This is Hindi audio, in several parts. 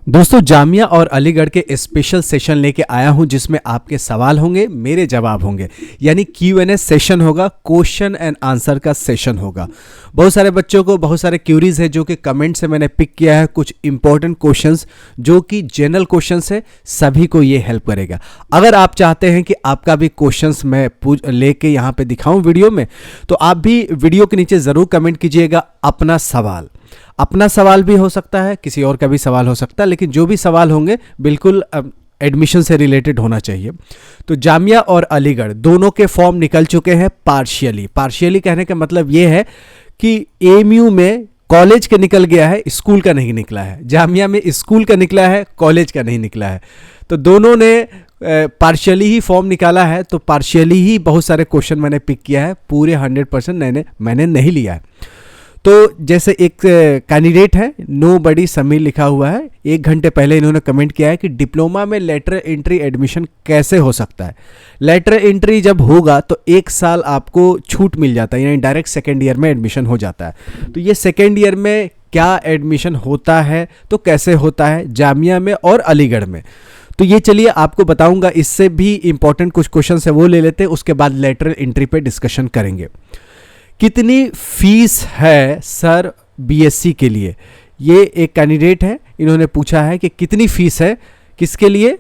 दोस्तों जामिया और अलीगढ़ के स्पेशल सेशन लेके आया हूं जिसमें आपके सवाल होंगे, मेरे जवाब होंगे, यानी Q&A सेशन होगा, क्वेश्चन एंड आंसर का सेशन होगा। बहुत सारे बच्चों को बहुत सारे क्यूरीज है जो कि कमेंट से मैंने पिक किया है, कुछ इंपॉर्टेंट क्वेश्चंस जो कि जनरल क्वेश्चंस है, सभी को ये हेल्प करेगा। अगर आप चाहते हैं कि आपका भी क्वेश्चंस मैं लेके यहाँ पे दिखाऊं वीडियो में, तो आप भी वीडियो के नीचे ज़रूर कमेंट कीजिएगा अपना सवाल भी हो सकता है, किसी और का भी सवाल हो सकता है, लेकिन जो भी सवाल होंगे बिल्कुल एडमिशन से रिलेटेड होना चाहिए। तो जामिया और अलीगढ़ दोनों के फॉर्म निकल चुके हैं पार्शियली कहने का मतलब ये है कि एएमयू में कॉलेज का निकल गया है, स्कूल का नहीं निकला है। जामिया में स्कूल का निकला है, कॉलेज का नहीं निकला है। तो दोनों ने पार्शियली ही फॉर्म निकाला है, तो पार्शियली ही बहुत सारे क्वेश्चन मैंने पिक किया है, पूरे 100% मैंने नहीं लिया है। तो जैसे एक कैंडिडेट है नोबडी समीर लिखा हुआ है, 1 घंटे पहले इन्होंने कमेंट किया है कि डिप्लोमा में लेटर एंट्री एडमिशन कैसे हो सकता है। लेटर एंट्री जब होगा तो 1 साल आपको छूट मिल जाता है, यानी डायरेक्ट सेकेंड ईयर में एडमिशन हो जाता है। तो ये सेकेंड ईयर में क्या एडमिशन होता है, तो कैसे होता है जामिया में और अलीगढ़ में, तो ये चलिए आपको बताऊंगा। इससे भी इंपॉर्टेंट कुछ क्वेश्चन है वो ले लेते हैं, उसके बाद लेटरल एंट्री पे डिस्कशन करेंगे। कितनी फीस है सर बीएससी के लिए, ये एक कैंडिडेट है, इन्होंने पूछा है कि कितनी फीस है किसके लिए,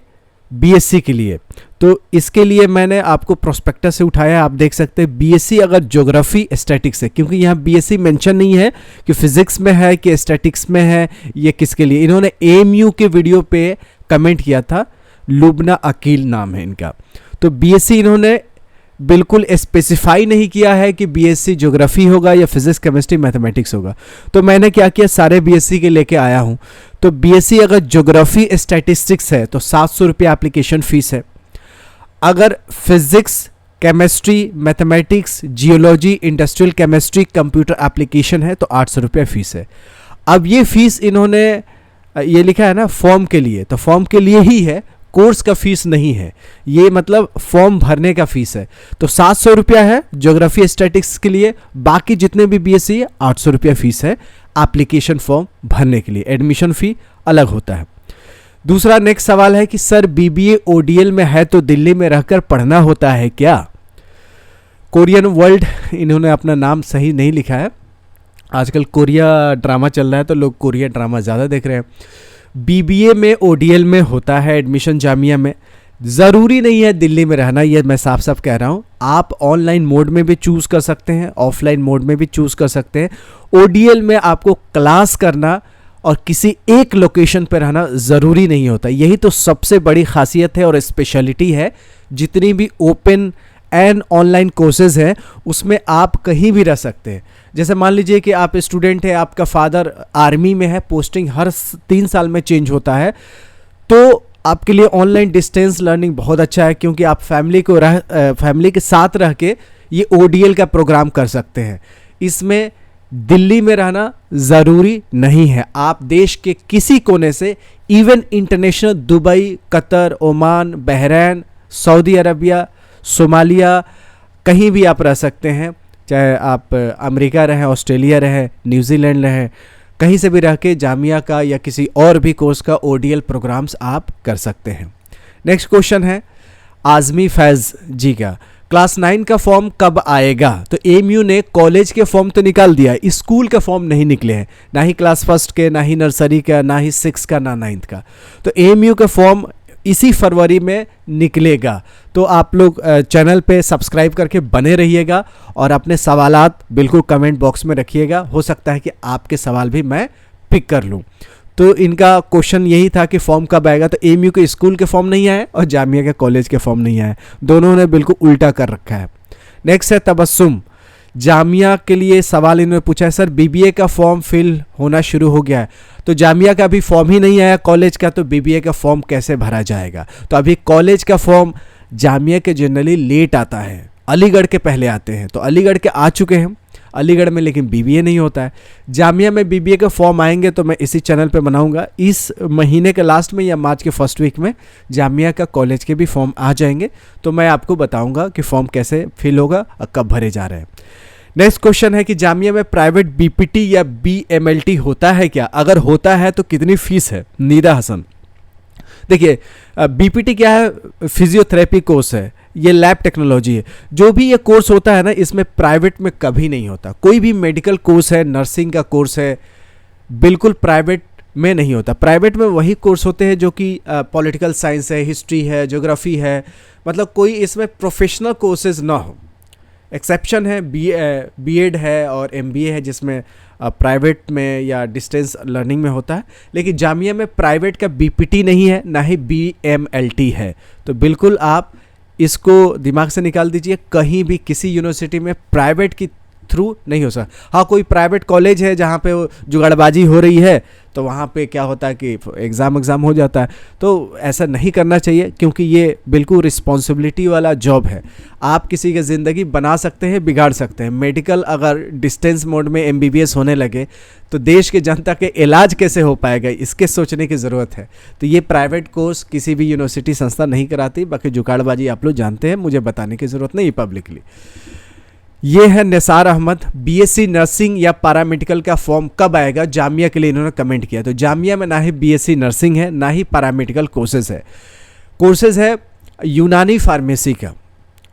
बीएससी के लिए। तो इसके लिए मैंने आपको प्रोस्पेक्टस से उठाया, आप देख सकते हैं बीएससी अगर ज्योग्राफी स्टैटिक्स है, क्योंकि यहाँ बीएससी मेंशन नहीं है कि फिजिक्स में है कि स्टैटिक्स में है, ये किसके लिए। इन्होंने एएमयू के वीडियो पे कमेंट किया था, लुबना अकील नाम है इनका। तो बीएससी इन्होंने बिल्कुल स्पेसिफाई नहीं किया है कि बीएससी ज्योग्राफी होगा या फिजिक्स केमिस्ट्री मैथमेटिक्स होगा। तो मैंने क्या किया, सारे बीएससी के लेके आया हूं। तो बीएससी अगर ज्योग्राफी स्टैटिस्टिक्स है तो 700 रुपये एप्लीकेशन फीस है। अगर physics chemistry mathematics geology industrial chemistry computer application है तो 800 रुपये फीस है। अब ये फीस इन्होंने ये लिखा है ना फॉर्म के लिए, तो फॉर्म के लिए ही है, कोर्स का फीस नहीं है, ये मतलब फॉर्म भरने का फीस है। तो 700 रुपया है ज्योग्राफी स्टैटिक्स के लिए, बाकी जितने भी बीएससी है 800 रुपया फीस है एप्लीकेशन फॉर्म भरने के लिए, एडमिशन फी अलग होता है। दूसरा नेक्स्ट सवाल है कि सर बीबीए ओडीएल में है तो दिल्ली में रहकर पढ़ना होता है क्या। कोरियन वर्ल्ड, इन्होंने अपना नाम सही नहीं लिखा है, आजकल कोरिया ड्रामा चल रहा है तो लोग कोरिया ड्रामा ज़्यादा देख रहे हैं। बीबीए में ओडीएल में होता है एडमिशन जामिया में, ज़रूरी नहीं है दिल्ली में रहना, ये मैं साफ साफ कह रहा हूँ। आप ऑनलाइन मोड में भी चूज़ कर सकते हैं, ऑफलाइन मोड में भी चूज़ कर सकते हैं। ओडीएल में आपको क्लास करना और किसी एक लोकेशन पर रहना ज़रूरी नहीं होता, यही तो सबसे बड़ी खासियत है और स्पेशलिटी है। जितनी भी ओपन एंड ऑनलाइन कोर्सेज हैं उसमें आप कहीं भी रह सकते हैं। जैसे मान लीजिए कि आप स्टूडेंट हैं, आपका फादर आर्मी में है, पोस्टिंग हर 3 साल में चेंज होता है, तो आपके लिए ऑनलाइन डिस्टेंस लर्निंग बहुत अच्छा है, क्योंकि आप फैमिली के साथ रह के ये ओडीएल का प्रोग्राम कर सकते हैं। इसमें दिल्ली में रहना ज़रूरी नहीं है, आप देश के किसी कोने से, even international Dubai, Qatar, Oman, Bahrain, Saudi Arabia, Somalia, कहीं भी आप रह सकते हैं। चाहे आप अमेरिका रहें, ऑस्ट्रेलिया रहें, न्यूजीलैंड रहें, कहीं से भी रह के जामिया का या किसी और भी कोर्स का ओडीएल प्रोग्राम्स आप कर सकते हैं। नेक्स्ट क्वेश्चन है आज़मी फैज़ जी का, क्लास 9 का फॉर्म कब आएगा। तो एएमयू ने कॉलेज के फॉर्म तो निकाल दिया, स्कूल का फॉर्म नहीं निकले हैं, ना ही क्लास 1 के, ना ही नर्सरी का, ना ही 6 का, ना 9th का। तो एएमयू का फॉर्म इसी फरवरी में निकलेगा। तो आप लोग चैनल पे सब्सक्राइब करके बने रहिएगा और अपने सवालात बिल्कुल कमेंट बॉक्स में रखिएगा, हो सकता है कि आपके सवाल भी मैं पिक कर लूँ। तो इनका क्वेश्चन यही था कि फॉर्म कब आएगा, तो एएमयू के स्कूल के फॉर्म नहीं आए और जामिया के कॉलेज के फॉर्म नहीं आए, दोनों ने बिल्कुल उल्टा कर रखा है। नेक्स्ट है तबस्सुम, जामिया के लिए सवाल इन्होंने पूछा है, सर बीबीए का फॉर्म फिल होना शुरू हो गया है। तो जामिया का अभी फॉर्म ही नहीं आया कॉलेज का, तो बीबीए का फॉर्म कैसे भरा जाएगा। तो अभी कॉलेज का फॉर्म जामिया के जनरली लेट आता है, अलीगढ़ के पहले आते हैं, तो अलीगढ़ के आ चुके हैं अलीगढ़ में, लेकिन बीबीए नहीं होता है। जामिया में बीबीए के फॉर्म आएंगे तो मैं इसी चैनल पे बनाऊंगा, इस महीने के लास्ट में या मार्च के फर्स्ट वीक में जामिया का कॉलेज के भी फॉर्म आ जाएंगे, तो मैं आपको बताऊंगा कि फॉर्म कैसे फिल होगा और कब भरे जा रहे हैं। नेक्स्ट क्वेश्चन है कि जामिया में प्राइवेट बीपीटी या बीएमएलटी होता है क्या? अगर होता है तो कितनी फीस है? नीदा हसन। देखिए, बीपीटी क्या है? फिजियोथेरेपी कोर्स है, ये लैब टेक्नोलॉजी है। जो भी ये कोर्स होता है ना, इसमें प्राइवेट में कभी नहीं होता। कोई भी मेडिकल कोर्स है, नर्सिंग का कोर्स है, बिल्कुल प्राइवेट में नहीं होता। प्राइवेट में वही कोर्स होते हैं जो कि पॉलिटिकल साइंस है, हिस्ट्री है, ज्योग्राफी है, मतलब कोई इसमें प्रोफेशनल कोर्सेज ना हो। एक्सेप्शन है बीएड है और एमबीए है, जिसमें प्राइवेट में या डिस्टेंस लर्निंग में होता है। लेकिन जामिया में प्राइवेट का बीपीटी नहीं है, ना ही बीएमएलटी है। तो बिल्कुल आप इसको दिमाग से निकाल दीजिए। कहीं भी किसी यूनिवर्सिटी में प्राइवेट की थ्रू नहीं हो सकता। हाँ, कोई प्राइवेट कॉलेज है जहाँ पे जुगाड़बाजी हो रही है, तो वहाँ पे क्या होता है कि एग्ज़ाम हो जाता है। तो ऐसा नहीं करना चाहिए, क्योंकि ये बिल्कुल रिस्पॉन्सिबिलिटी वाला जॉब है। आप किसी की ज़िंदगी बना सकते हैं, बिगाड़ सकते हैं। मेडिकल अगर डिस्टेंस मोड में एमबीबीएस होने लगे तो देश के जनता के इलाज कैसे हो पाएगा, इसके सोचने की ज़रूरत है। तो ये प्राइवेट कोर्स किसी भी यूनिवर्सिटी संस्था नहीं कराती। बाकी जुगाड़बाजी आप लोग जानते हैं, मुझे बताने की ज़रूरत नहीं पब्लिकली। ये है निसार अहमद, बीएससी नर्सिंग या पैरामेडिकल का फॉर्म कब आएगा जामिया के लिए, इन्होंने कमेंट किया। तो जामिया में ना ही बीएससी नर्सिंग है, ना ही पैरामेडिकल कोर्सेज है यूनानी फार्मेसी का।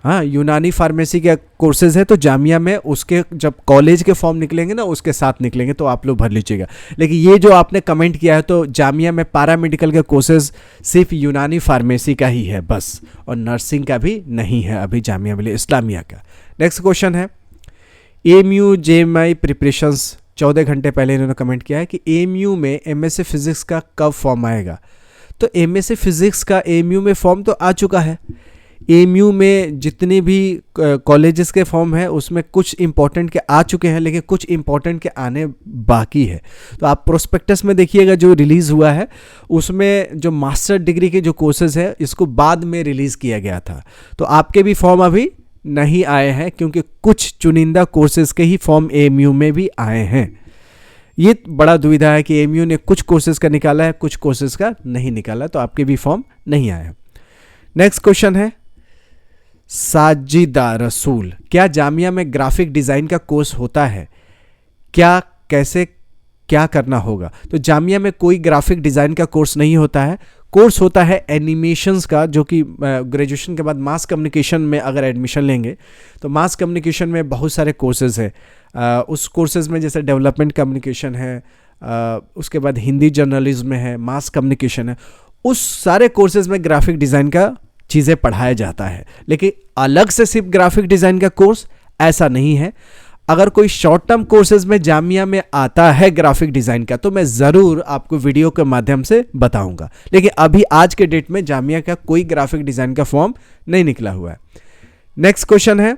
हाँ, यूनानी फार्मेसी का कोर्सेज है। तो जामिया में उसके जब कॉलेज के फॉर्म निकलेंगे ना, उसके साथ निकलेंगे, तो आप लोग भर लीजिएगा। लेकिन ये जो आपने कमेंट किया है, तो जामिया में पैरामेडिकल के कोर्सेज सिर्फ यूनानी फार्मेसी का ही है बस, और नर्सिंग का भी नहीं है अभी जामिया मिलिया इस्लामिया का। नेक्स्ट क्वेश्चन है, एएमयू जेएमआई प्रिपरेशंस 14 घंटे पहले इन्होंने कमेंट किया है कि एएमयू में एमएससी फिजिक्स का कब फॉर्म आएगा। तो एमएससी फिजिक्स का एएमयू में फॉर्म तो आ चुका है। एएमयू में जितने भी कॉलेजेस के फॉर्म है, उसमें कुछ इंपॉर्टेंट के आ चुके हैं, लेकिन कुछ इंपॉर्टेंट के आने बाकी है। तो आप प्रोस्पेक्टस में देखिएगा जो रिलीज़ हुआ है, उसमें जो मास्टर डिग्री के जो कोर्सेज है, इसको बाद में रिलीज़ किया गया था। तो आपके भी फॉर्म अभी नहीं आए हैं, क्योंकि कुछ चुनिंदा कोर्सेज के ही फॉर्म एएमयू में भी आए हैं। ये बड़ा दुविधा है कि एएमयू ने कुछ कोर्सेज का निकाला है, कुछ कोर्सेज का नहीं निकाला, तो आपके भी फॉर्म नहीं आए हैं। नेक्स्ट क्वेश्चन है, साजिदा रसूल, क्या जामिया में ग्राफिक डिज़ाइन का कोर्स होता है? क्या करना होगा? तो जामिया में कोई ग्राफिक डिज़ाइन का कोर्स नहीं होता है। कोर्स होता है एनिमेशंस का, जो कि ग्रेजुएशन के बाद मास कम्युनिकेशन में अगर एडमिशन लेंगे तो मास कम्युनिकेशन में बहुत सारे कोर्सेज है। उस कोर्सेज में जैसे डेवलपमेंट कम्युनिकेशन है, उसके बाद हिंदी जर्नलिज्म है, मास कम्युनिकेशन है। उस सारे कोर्सेज में ग्राफिक डिज़ाइन का चीज़ें पढ़ाया जाता है। लेकिन अलग से सिर्फ ग्राफिक डिज़ाइन का कोर्स ऐसा नहीं है। अगर कोई शॉर्ट टर्म कोर्सेज में जामिया में आता है ग्राफिक डिज़ाइन का, तो मैं ज़रूर आपको वीडियो के माध्यम से बताऊंगा। लेकिन अभी आज के डेट में जामिया का कोई ग्राफिक डिज़ाइन का फॉर्म नहीं निकला हुआ है। नेक्स्ट क्वेश्चन है,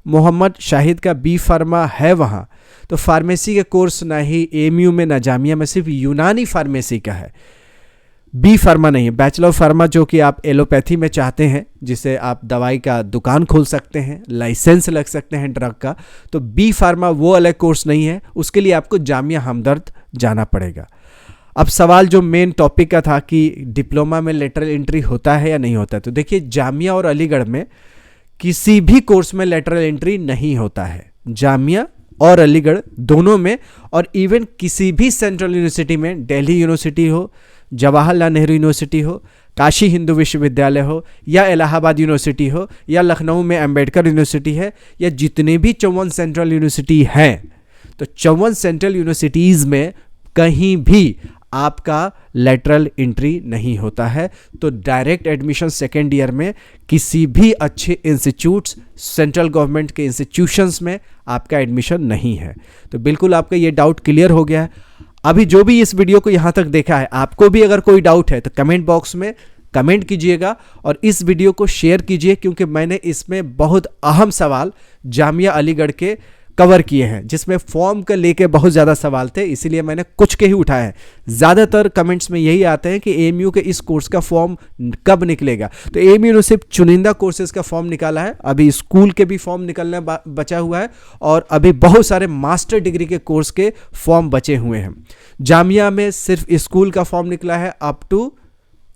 मोहम्मद शाहिद का बी फार्मा है वहाँ? तो फार्मेसी के कोर्स ना ही एएमयू में ना जामिया में, सिर्फ यूनानी फार्मेसी का है, बी फार्मा नहीं है। बैचलर ऑफ फार्मा जो कि आप एलोपैथी में चाहते हैं, जिसे आप दवाई का दुकान खोल सकते हैं, लाइसेंस लग सकते हैं ड्रग का, तो बी फार्मा वो अलग कोर्स नहीं है। उसके लिए आपको जामिया हमदर्द जाना पड़ेगा। अब सवाल जो मेन टॉपिक का था कि डिप्लोमा में लेटरल एंट्री होता है या नहीं होता है, तो देखिए जामिया और अलीगढ़ में किसी भी कोर्स में लेटरल एंट्री नहीं होता है। जामिया और अलीगढ़ दोनों में, और इवन किसी भी सेंट्रल यूनिवर्सिटी में, दिल्ली यूनिवर्सिटी हो, जवाहरलाल नेहरू यूनिवर्सिटी हो, काशी हिंदू विश्वविद्यालय हो, या इलाहाबाद यूनिवर्सिटी हो, या लखनऊ में अंबेडकर यूनिवर्सिटी है, या जितने भी 54 सेंट्रल यूनिवर्सिटी हैं, तो 54 सेंट्रल यूनिवर्सिटीज़ में कहीं भी आपका लेटरल एंट्री नहीं होता है। तो डायरेक्ट एडमिशन सेकेंड ईयर में किसी भी अच्छे इंस्टीट्यूट्स, सेंट्रल गवर्नमेंट के इंस्टीट्यूशंस में आपका एडमिशन नहीं है। तो बिल्कुल आपका ये डाउट क्लियर हो गया है। अभी जो भी इस वीडियो को यहाँ तक देखा है, आपको भी अगर कोई डाउट है तो कमेंट बॉक्स में कमेंट कीजिएगा और इस वीडियो को शेयर कीजिए, क्योंकि मैंने इसमें बहुत अहम सवाल जामिया अलीगढ़ के कवर किए हैं, जिसमें फॉर्म के लेके बहुत ज़्यादा सवाल थे, इसीलिए मैंने कुछ के ही उठाए हैं। ज़्यादातर कमेंट्स में यही आते हैं कि एएमयू के इस कोर्स का फॉर्म कब निकलेगा। तो एएमयू ने सिर्फ चुनिंदा कोर्सेज का फॉर्म निकाला है, अभी स्कूल के भी फॉर्म निकलना बचा हुआ है, और अभी बहुत सारे मास्टर डिग्री के कोर्स के फॉर्म बचे हुए हैं। जामिया में सिर्फ स्कूल का फॉर्म निकला है अप टू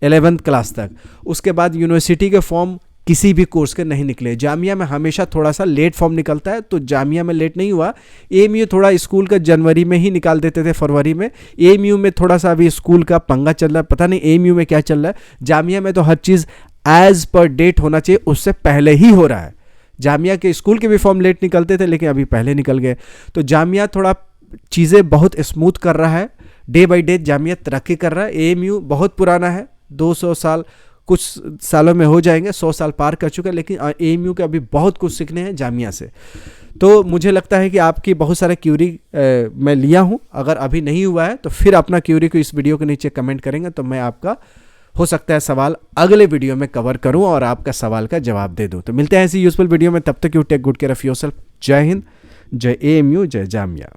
11th क्लास तक। उसके बाद यूनिवर्सिटी के फॉर्म किसी भी कोर्स के नहीं निकले। जामिया में हमेशा थोड़ा सा लेट फॉर्म निकलता है, तो जामिया में लेट नहीं हुआ। एएमयू थोड़ा स्कूल का जनवरी में ही निकाल देते थे, फरवरी में। एएमयू में थोड़ा सा अभी स्कूल का पंगा चल रहा है, पता नहीं एएमयू में क्या चल रहा है। जामिया में तो हर चीज़ एज पर डेट होना चाहिए, उससे पहले ही हो रहा है। जामिया के स्कूल के भी फॉर्म लेट निकलते थे, लेकिन अभी पहले निकल गए। तो जामिया थोड़ा चीज़ें बहुत स्मूथ कर रहा है, डे बाई डे जामिया तरक्की कर रहा है। एएमयू बहुत पुराना है, 200 साल कुछ सालों में हो जाएंगे, 100 साल पार कर चुका है, लेकिन एएमयू के अभी बहुत कुछ सीखने हैं जामिया से। तो मुझे लगता है कि आपकी बहुत सारे क्यूरी मैं लिया हूँ। अगर अभी नहीं हुआ है तो फिर अपना क्यूरी को इस वीडियो के नीचे कमेंट करेंगे, तो मैं आपका हो सकता है सवाल अगले वीडियो में कवर करूं और आपका सवाल का जवाब दे दूं। तो मिलते हैं ऐसी यूजफुल वीडियो में, तब तक you take good care of yourself. जय हिंद, जय एएमयू, जय जामिया।